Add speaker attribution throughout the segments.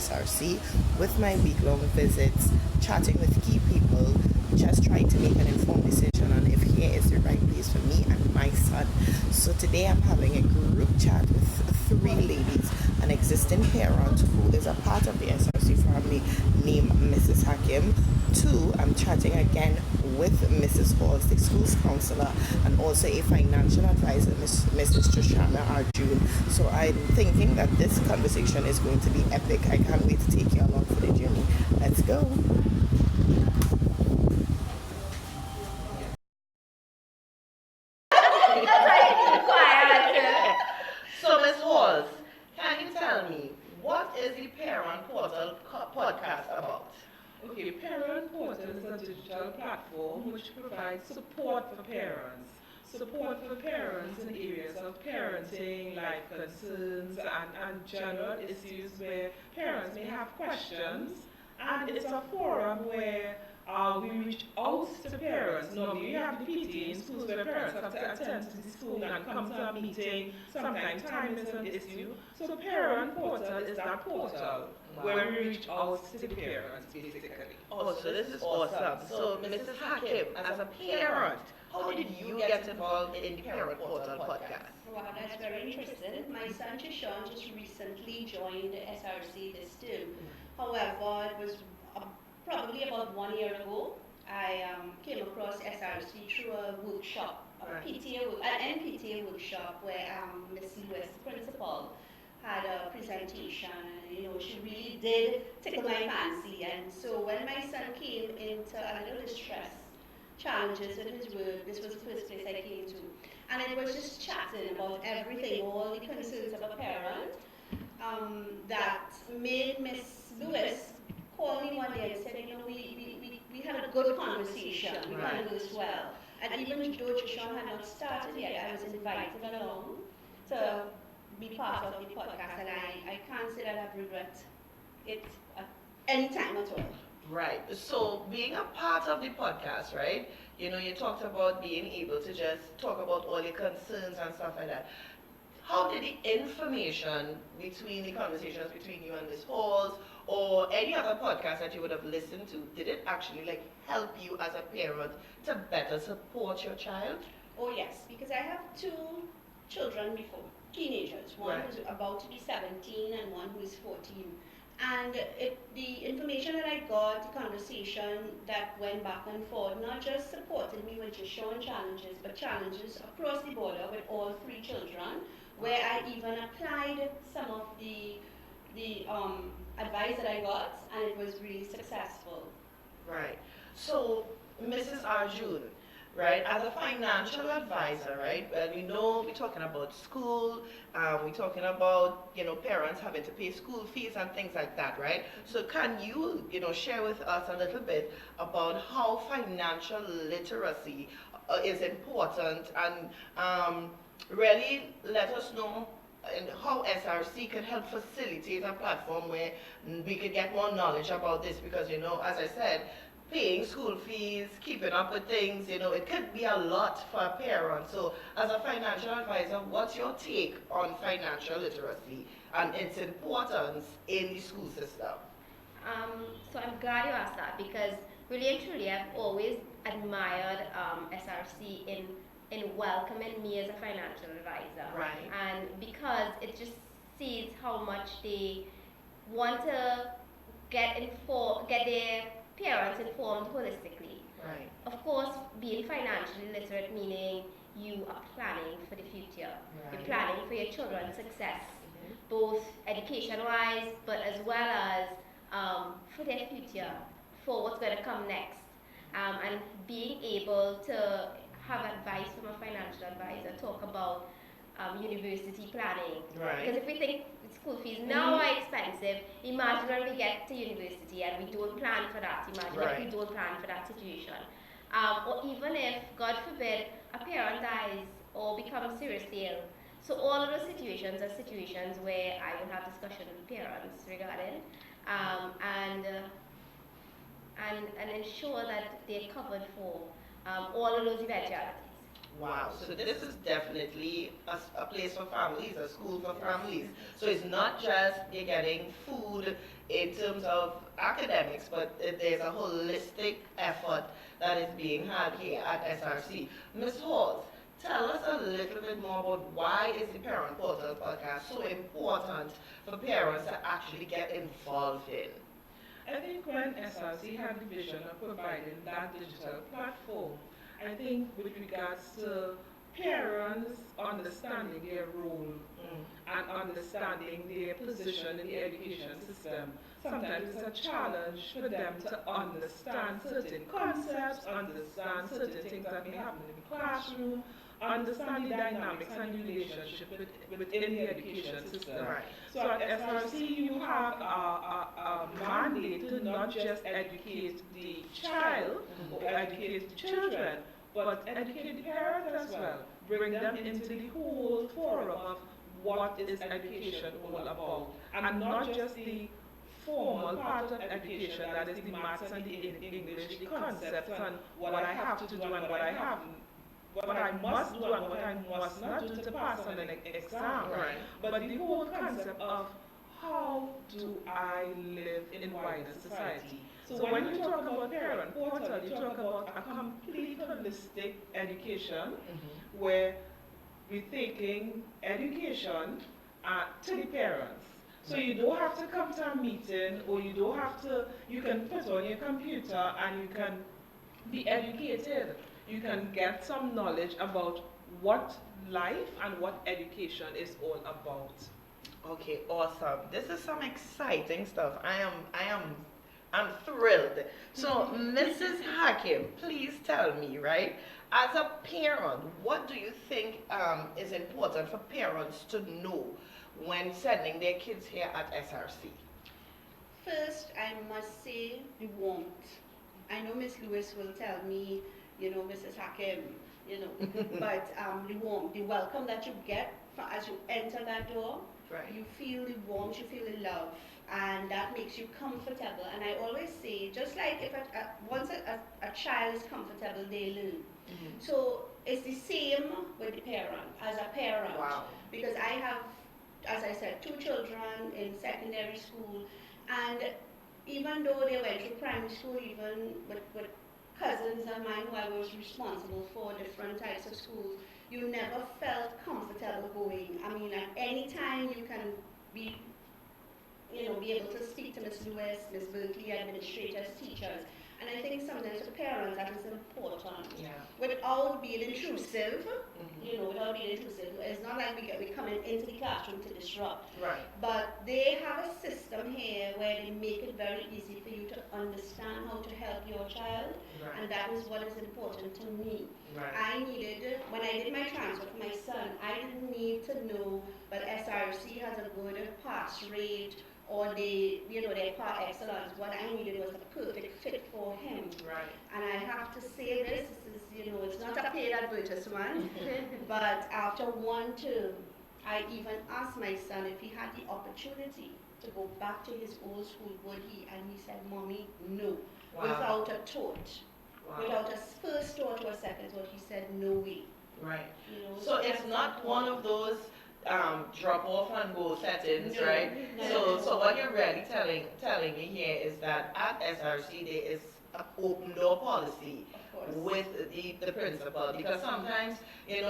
Speaker 1: SRC with my week-long visits, chatting with key people, just trying to make an informed decision on if here is the right place for me and my son. So today I'm having a group chat with three ladies, an existing parent who is a part of the SRC family named Mrs. Hakim. Two, I'm chatting again with Mrs. Halls, the school's counselor, and also a financial advisor, Mrs. Joshana Arjun. So I'm thinking that this conversation is going to be epic. I can't wait to take you along for the journey. Let's go. So, Ms. Halls, can you tell me what is the Parent Portal podcast about?
Speaker 2: Okay, Parent Portal is a digital platform which provides support for parents. Support for parents in areas of parenting, life concerns, and general issues where parents may have questions. And it's a forum where we reach out to parents. Normally, you have the PT in schools where parents have to attend to the school and come to a meeting. Sometimes time is an issue. So, Parent Portal is that portal where we reach out to the parents, basically.
Speaker 1: Oh, so this is awesome. So, Mrs. Hakim, as a parent, how did you get involved in the Parent Portal podcast?
Speaker 3: Wow, that's very interesting. My son Jishan just recently joined SRC this term. However, it was probably about 1 year ago. I came across SRC through a workshop, an NPTA workshop where Miss Lewis, principal, had a presentation, and she really did tickle my fancy. And so when my son came into a little distress, challenges with his work, this was the first place I came to. And it was just chatting about everything, all the concerns of a parent, that made Miss Lewis call me one day and said, we had a good conversation, we conversed well. And even though Jishan had not started yet, I was invited along to be part of the podcast, and I can't say that I've regret it at any time at all.
Speaker 1: Right. So, being a part of the podcast, right? You talked about being able to just talk about all your concerns and stuff like that. How did the information between the conversations between you and Miss Halls or any other podcast that you would have listened to, did it actually help you as a parent to better support your child?
Speaker 3: Oh yes, because I have two children before, teenagers. One who's about to be 17 and one who is 14. And the information that I got, the conversation that went back and forth, not just supported me with just showing challenges, but challenges across the border with all three children, where I even applied some of the advice that I got, and it was really successful.
Speaker 1: Right. So, Mrs. Arjun, right, as a financial advisor, right, well, we know we're talking about school, we're talking about, parents having to pay school fees and things like that, right? So can you, share with us a little bit about how financial literacy is important, and really let us know and how SRC can help facilitate a platform where we can get more knowledge about this, because as I said, paying school fees, keeping up with things, it could be a lot for a parent. So as a financial advisor, what's your take on financial literacy and its importance in the school system?
Speaker 4: So I'm glad you asked that, because really and truly I've always admired SRC in welcoming me as a financial advisor.
Speaker 1: Right.
Speaker 4: And because it just sees how much they want to get their parents informed holistically.
Speaker 1: Right.
Speaker 4: Of course, being financially literate meaning you are planning for the future.
Speaker 1: Right.
Speaker 4: You're planning for your children's success, both education-wise, but as well as for their future, for what's going to come next. And being able to have advice from a financial advisor, talk about university planning.
Speaker 1: Right.
Speaker 4: Because if we think school fees now are expensive, imagine when we get to university and we don't plan for that. Imagine if we don't plan for that situation. Or even if, God forbid, a parent dies or becomes seriously ill. So all of those situations are situations where I will have discussion with parents regarding and ensure that they're covered for all of those eventualities.
Speaker 1: Wow, so this is definitely a place for families, a school for families. So it's not just you're getting food in terms of academics, but there's a holistic effort that is being had here at SRC. Ms. Halls, tell us a little bit more about why is the Parent Portal podcast so important for parents to actually get involved in?
Speaker 2: I think when SRC had the vision of providing that digital platform, I think with regards to parents understanding their role and understanding their position in the education system, sometimes it's a challenge for them to understand certain concepts, understand certain things that may happen in the classroom, understand the dynamics and the relationship within the education system.
Speaker 1: Right.
Speaker 2: So at SRC, you have a mandate to not just educate the child or educate the children, but educate the parents as well. Bring them into the whole forum of what is education all about, and not just the formal part of education, that is the maths and the English, the concepts and what I have to do and what I must do and what I must not do to pass on an exam.
Speaker 1: Right.
Speaker 2: But the whole concept of how do I live in wider society. So when you talk about parent portal, you talk about a complete holistic education where we're taking education to the parents. So you don't have to come to a meeting, or you don't have to, you can put on your computer and you can be educated. You can get some knowledge about what life and what education is all about.
Speaker 1: Okay, awesome. This is some exciting stuff. I'm thrilled. So, Mrs. Hakim, please tell me, right? As a parent, what do you think is important for parents to know when sending their kids here at SRC?
Speaker 3: First, I must say the warmth. I know Miss Lewis will tell me, Mrs. Hakim, but the warmth, the welcome that you get as you enter that door,
Speaker 1: Right.
Speaker 3: you feel the warmth, you feel the love, and that makes you comfortable. And I always say, just like if once a child is comfortable, they learn. So it's the same with the parent, as a parent.
Speaker 1: Wow.
Speaker 3: Because I have, as I said, 2 children in secondary school, and even though they went through primary school, even with cousins of mine who I was responsible for different types of schools, you never felt comfortable going. I mean, at any time you can be able to speak to Miss Lewis, Miss Berkeley, administrators, teachers. And I think sometimes for parents that is important.
Speaker 1: Yeah.
Speaker 3: Without being intrusive, without being intrusive. It's not like we're coming into the classroom to disrupt.
Speaker 1: Right.
Speaker 3: But they have a system here where they make it very easy for you to understand how to help your child.
Speaker 1: Right.
Speaker 3: And that is what is important to me.
Speaker 1: Right.
Speaker 3: I needed, when I did my transfer for my son, I didn't need to know, but SRC has a good pass rate, or their par excellence. What I needed was a perfect fit for him.
Speaker 1: Right.
Speaker 3: And I have to say this is, it's not a paid advertisement, but after 1 term, I even asked my son if he had the opportunity to go back to his old school, would he? And he said, Mommy, no.
Speaker 1: Wow.
Speaker 3: Without a thought.
Speaker 1: Wow.
Speaker 3: Without a first thought or a second thought, he said, no way.
Speaker 1: Right.
Speaker 3: So
Speaker 1: So it's not one of those drop off and go settings,
Speaker 3: No,
Speaker 1: right?
Speaker 3: no.
Speaker 1: So what you're really telling me here is that at SRC there is an open door policy
Speaker 3: Of course.
Speaker 1: with the principal, because sometimes in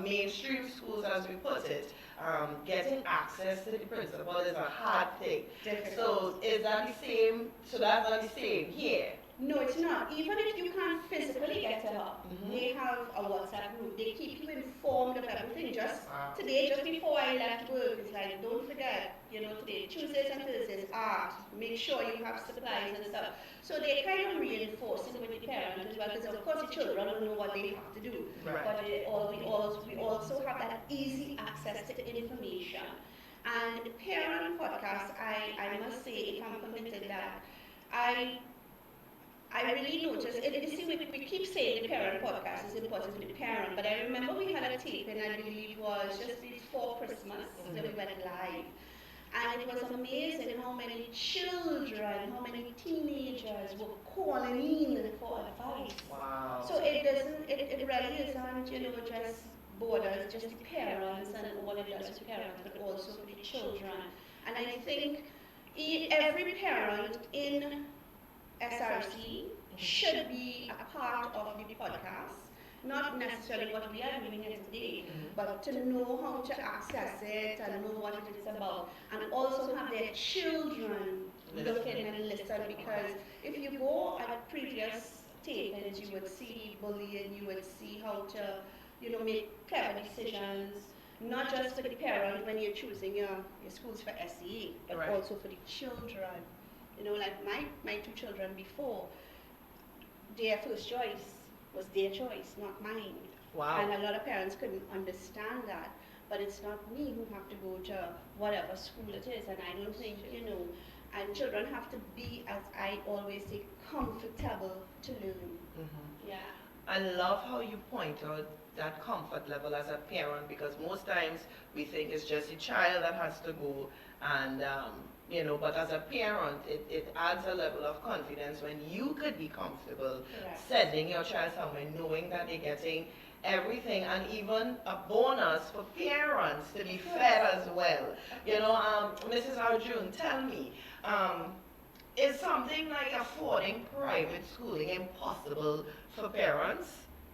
Speaker 1: mainstream schools, as we put it, getting access to the principal is a hard thing.
Speaker 3: Difficult.
Speaker 1: So is that the same? So that's not the same here.
Speaker 3: No, it's not. Even if you can't physically get to her,
Speaker 1: Mhm.
Speaker 3: they have a WhatsApp group. They keep you informed of everything. Just
Speaker 1: Wow.
Speaker 3: today, just before I left work, it's like, don't forget, today, Tuesdays and Thursdays, make sure you have supplies and stuff. So they kind of reinforce it with the parent as well, because of course the children don't know what they have to do.
Speaker 1: Right.
Speaker 3: But we also have that easy access to information. And the parent podcast, I must say, if I'm permitted that, I really noticed, you see, we keep saying the parent podcast is important to the parent, but I remember we had a tape, and I believe it was just before Christmas that we went live. And it was amazing how many children, how many teenagers were calling in for advice.
Speaker 1: Wow.
Speaker 3: So the it really isn't, just borders, just the parents and all it does for parents, but also for the children. And I think every parent in SRC should be a part of the podcast. Not necessarily what we are doing here today, but to know how to access it and know what it is about, and also have their children look in and listen. Because if you go at previous tapings, you would see bullying, you would see how to, make clever decisions, not just for the parent when you're choosing your schools for SEA, but
Speaker 1: Right.
Speaker 3: also for the children. Like my two children before, their first choice was their choice, not mine.
Speaker 1: Wow.
Speaker 3: And a lot of parents couldn't understand that. But it's not me who have to go to whatever school it is. And I don't think, and children have to be, as I always say, comfortable to learn. Yeah.
Speaker 1: I love how you point out that comfort level as a parent, because most times we think it's just a child that has to go, and but as a parent, it adds a level of confidence when you could be comfortable
Speaker 3: Correct.
Speaker 1: sending your child somewhere, knowing that they're getting everything, and even a bonus for parents to be fed as well. Mrs. Arjun, tell me, is something like affording private schooling impossible for parents?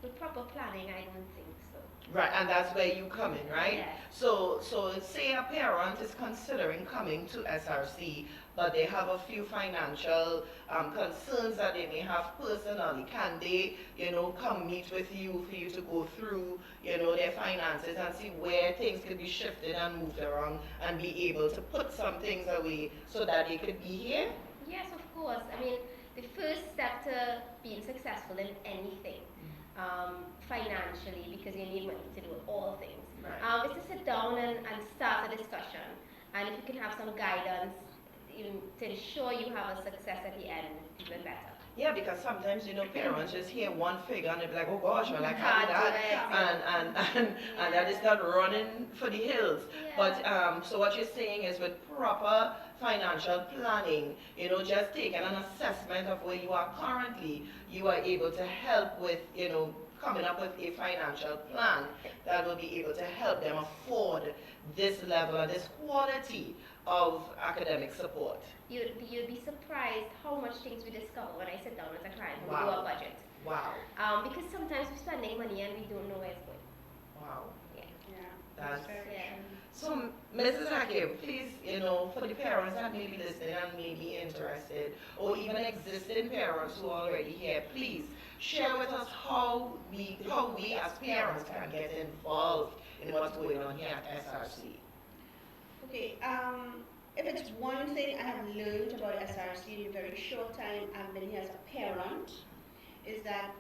Speaker 4: With proper planning, I don't think so.
Speaker 1: Right, and that's where you come in, right?
Speaker 4: Yes.
Speaker 1: So say a parent is considering coming to SRC, but they have a few financial concerns that they may have personally. Can they, come meet with you for you to go through, their finances and see where things could be shifted and moved around and be able to put some things away so that they could be here?
Speaker 4: Yes, of course. I mean, the first step to being successful in anything, financially, because you need money to do all things,
Speaker 1: Right.
Speaker 4: is to sit down and start a discussion. And if you can have some guidance to ensure you have a success at the end, even better.
Speaker 1: Yeah, because sometimes, parents just hear one figure and they're like, oh gosh, well, I can't
Speaker 4: Can't
Speaker 1: do
Speaker 4: do
Speaker 1: that.
Speaker 4: it.
Speaker 1: And that is not running for the hills.
Speaker 4: Yeah.
Speaker 1: But, so what you're saying is with proper financial planning, just taking an assessment of where you are currently, you are able to help with, coming up with a financial plan that will be able to help them afford this level and this quality of academic support.
Speaker 4: You'd be surprised how much things we discover when I sit down with a client and we do
Speaker 1: Wow.
Speaker 4: a budget.
Speaker 1: Wow.
Speaker 4: Because sometimes we're spending money and we don't know where it's going.
Speaker 1: Wow.
Speaker 4: Yeah.
Speaker 3: Yeah.
Speaker 1: That's
Speaker 3: very
Speaker 4: Yeah.
Speaker 3: true.
Speaker 1: So, Mrs. Hakim, please, for the parents that may be listening and may be interested, or even existing parents who are already here, please share with us how we as parents can get involved in what's going on here at SRC.
Speaker 3: Okay, if it's one thing I have learned about SRC in a very short time I've been here as a parent, is that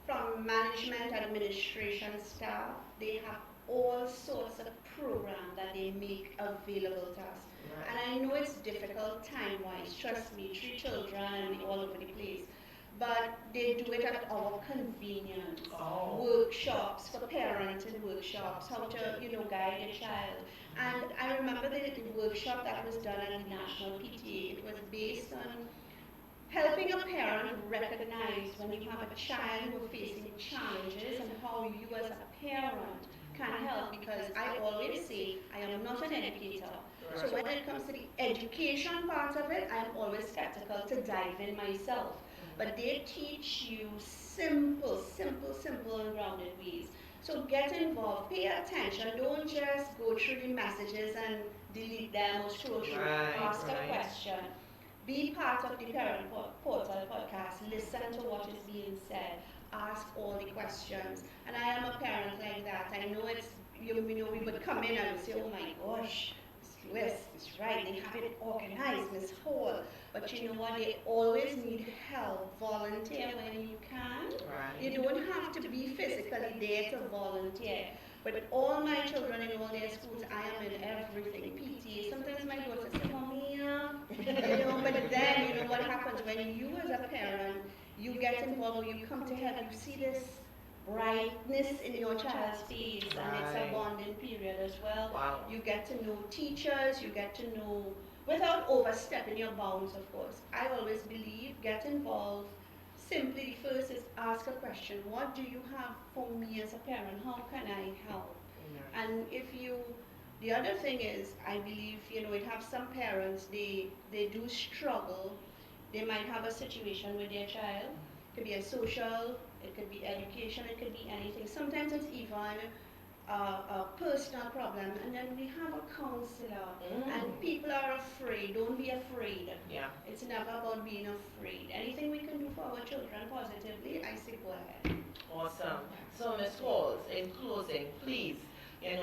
Speaker 3: from management, administration staff, they have all sorts of programs that they make available to us. And I know it's difficult time-wise, trust me, 3 children and we all over the place. But they do it at our convenience.
Speaker 1: Oh.
Speaker 3: Workshops for parenting workshops, how to, guide your child. And I remember the workshop that was done at the National PTA. It was based on helping a parent recognize when you have a child who is facing challenges and how you as a parent can help, because I always say I am not an educator. So when it comes to the education part of it, I'm always skeptical to dive in myself. But they teach you simple and grounded ways. So get involved, pay attention, don't just go through the messages and delete them or scroll through. Ask a question. Be part of the Parent Portal podcast, listen to what is being said, ask all the questions. And I am a parent like that. I know it's, we would come in and say, oh my gosh, Miss Lewis is right, they have it organized, Miss Hall. But you know what, they always need help. Volunteer when you can.
Speaker 1: Right.
Speaker 3: You don't have to be physically there to volunteer. But all my children in all their schools, I am in everything. PTA. Sometimes my daughter says, Mommy, but then what happens when you as a parent, you get involved, you come to help, you see this brightness in your child's face, and it's a bonding period as well.
Speaker 1: Wow.
Speaker 3: You get to know teachers, you get to know, without overstepping your bounds, of course. I always believe, get involved, simply the first is ask a question. What do you have for me as a parent? How can I help?
Speaker 1: Yeah.
Speaker 3: And the other thing is, I believe, it have some parents, they do struggle. They might have a situation with their child. It could be a social, it could be education, it could be anything. Sometimes it's even a personal problem, and then we have a counselor, and people are afraid. Don't be afraid.
Speaker 1: Yeah.
Speaker 3: It's never about being afraid. Anything we can do for our children positively, I say go ahead.
Speaker 1: Awesome. So, Ms. Halls, in closing, please,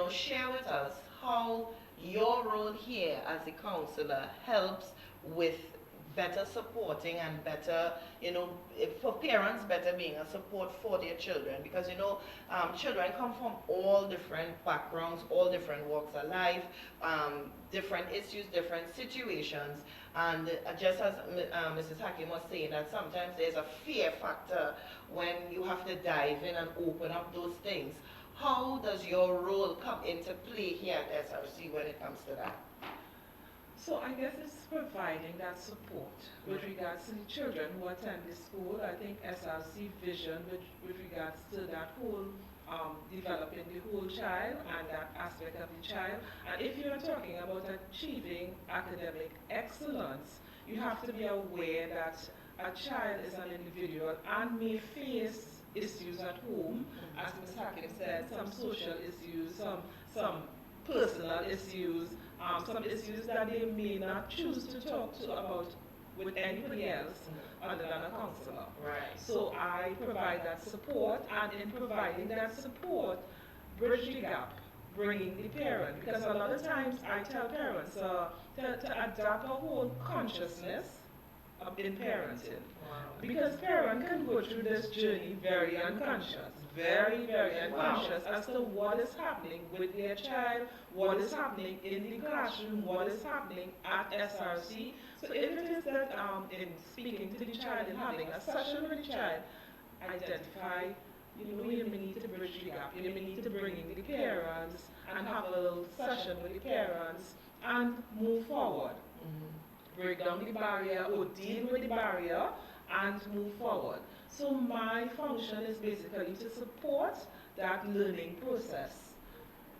Speaker 1: share with us how your role here as a counselor helps with better supporting and better, for parents, better being a support for their children. Because, children come from all different backgrounds, all different walks of life, different issues, different situations. And just as Mrs. Hakim was saying, that sometimes there's a fear factor when you have to dive in and open up those things. How does your role come into play here at SRC when it comes to that?
Speaker 2: So I guess it's providing that support with regards to the children who attend the school. I think SRC vision with regards to that whole developing the whole child and that aspect of the child. And if you're talking about achieving academic excellence, you have to be aware that a child is an individual and may face issues at home, as Ms. Hakim said, some social issues, some personal issues, some issues that they may not choose to talk to about with anybody else other than a counselor.
Speaker 1: Right.
Speaker 2: So I provide that support, and in providing that support, bridge the gap, bringing the parent, because a lot of times I tell parents to adopt a whole consciousness in parenting.
Speaker 1: Wow.
Speaker 2: Because parents can go through this journey very unconscious, very, very unconscious as to what is happening with their child, what is happening in the classroom, what is happening at SRC. So if it is that in speaking to the child and having a session with the child, identify, you may need to bridge the gap, you may need to bring in the parents and have a little session with the parents and move forward. Break down the barrier or deal with the barrier and move forward. So my function is basically to support that learning process,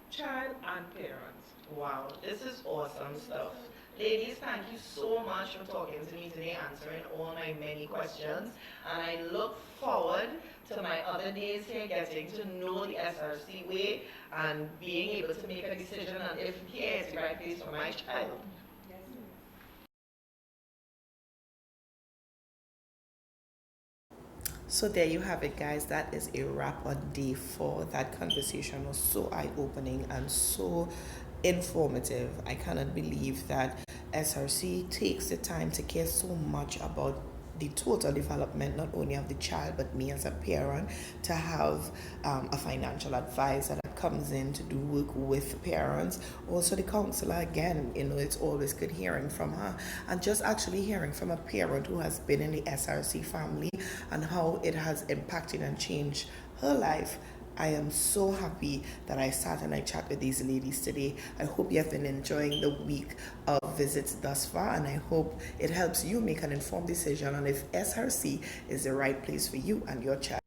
Speaker 2: child and parent.
Speaker 1: Wow, this is awesome stuff. Ladies, thank you so much for talking to me today, answering all my many questions. And I look forward to my other days here, getting to know the SRC way and being able to make a decision on if here is the right place for my child. So there you have it, guys. That is a wrap on day 4. That conversation was so eye-opening and so informative. I cannot believe that SRC takes the time to care so much about the total development, not only of the child, but me as a parent, to have a financial advisor that comes in to do work with parents. Also the counselor, again, it's always good hearing from her, and just actually hearing from a parent who has been in the SRC family and how it has impacted and changed her life. I am so happy that I sat and I chat with these ladies today. I hope you have been enjoying the week of visits thus far, and I hope it helps you make an informed decision on if SRC is the right place for you and your child.